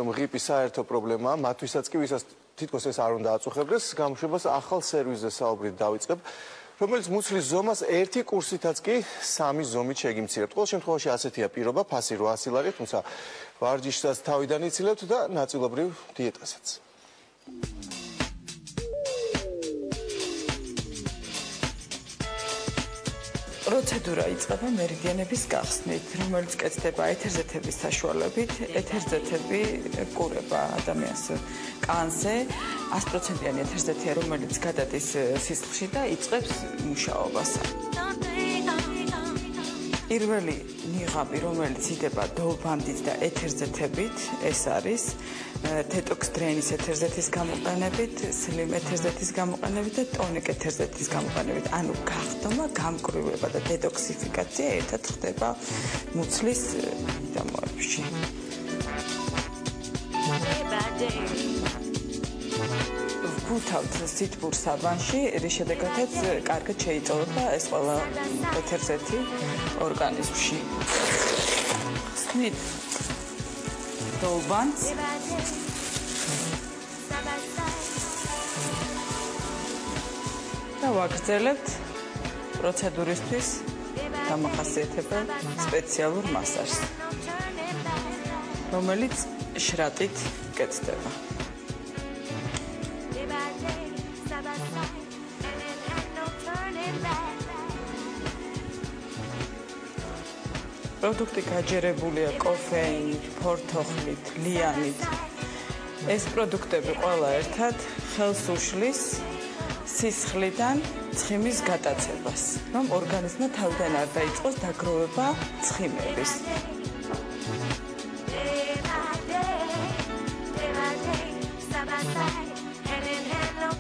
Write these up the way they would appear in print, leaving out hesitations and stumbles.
რომ ღიპი საერთო პრობლემაა, მათთვისაც კი ვისაც თითქოს ეს არ უნდა აწუხებდეს, გამოშვებას ახალ სერვისზე საუბრით დავიწყებ, რომელიც მუცლის ზომას 1 კურსითაც კი 3 ზომით შეგიმცირებთ. ყოველ შემთხვევაში ასეთია პირობა, ფასი 800 ლარი, თუმცა ვარჯიშსაც თავიდან იცილებთ და ნაწილობრივ დიეტასაც. პროცედურა იწყება მერიდიანების გახსნით, რომელიც კეთდება ეთერზეთების საშუალებით. ეთერზეთები ყურება ადამიანს კანზე, 100%-იანი ეთერზეთია, რომელიც გადადის სისხლში და იწყებს მუშაობას. პირველი ნიღაბი, რომელიც იდება დოლბანდით და ეთერზეთებით, ეს არის დეტოქს დრენის ეთერზეთის გამოყენებით, სლიმ ეთერზეთის გამოყენებით და ტონიკ ეთერზეთის გამოყენებით. ანუ გახდომა, გამკრივება და დეტოქსიფიკაცია ერთად ხდება მუცლის მიდამოებში. ვგულთავთ სითბურ საბანში, რის შედეგადაც კარგად შეიწოვება ეს ყველა ეთერზეთი ორგანიზმში. ხსნით დოლბანს და ვაგრძელებთ პროცედურისთვის დამახასიათებელ სპეციალურ მასაჟს, რომელიც შრატით კეთდება. პროდუქტი გაჯერებულია კოფეინით, ფორთოხლით, ლიანით. ეს პროდუქტები ყველა ერთად ხელს უშლის სისხლიდან ცხიმის გატაცებას, რომ ორგანიზმმა თავიდან არ დაიწყოს დაგროვება ცხიმების.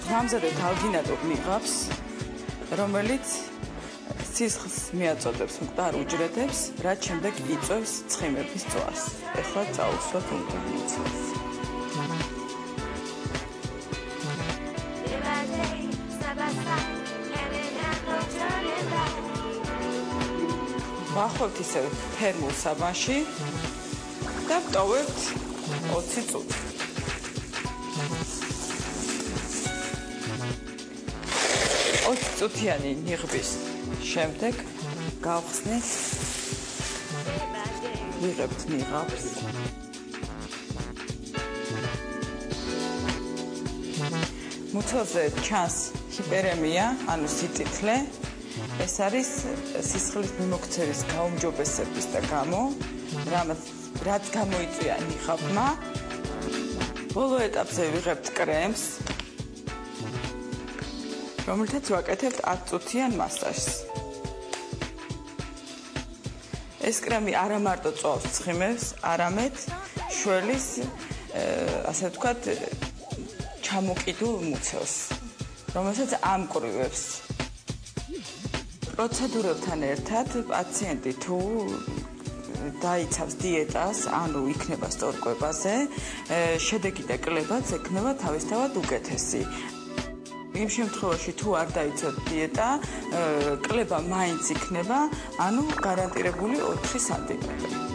გამზადეთ ალგინატურ ნიღაბს, რომელიც სისხლს მიაწოდებს მკვდარ უჯრედებს, რაც შემდეგ იწვევს ცხიმების წვას. ეხლა წავუსვათ ინტერვიუს. ვახვევთ ისევ თერმულ საბანში და ვტოვებთ 20 წუთი. წუთიანი ნიღბის შემდეგ გავხსნით, ვიღებთ ნიღაბს. მუცელზე ჩანს ჰიპერემია, ანუ სიწითლე. ეს არის სისხლის მიმოქცევის გაუმჯობესების და გამო, რაც გამოიწვია ნიღაბმა. ბოლო ეტაპზე ვიღებთ კრემს, რომელთაც ვაკეთებთ 10 წუთიან მასაჟს. ეს კრემი არა მარტო წვავს ცხიმებს, არამედ შველის, ასე ვთქვათ, ჩამოკიდულ მუცელს, რომელსაც ამკრივებს. პროცედურებთან ერთად პაციენტი თუ დაიცავს დიეტას, ანუ იქნება სწორკვებაზე, შედეგი და კლებაც ექნება თავისთავად უკეთესი. იმ შემთხვევაში თუ არ დაიცავთ დიეტა, კლება მაინც იქნება, ანუ გარანტირებული 4 სანტიმეტრი.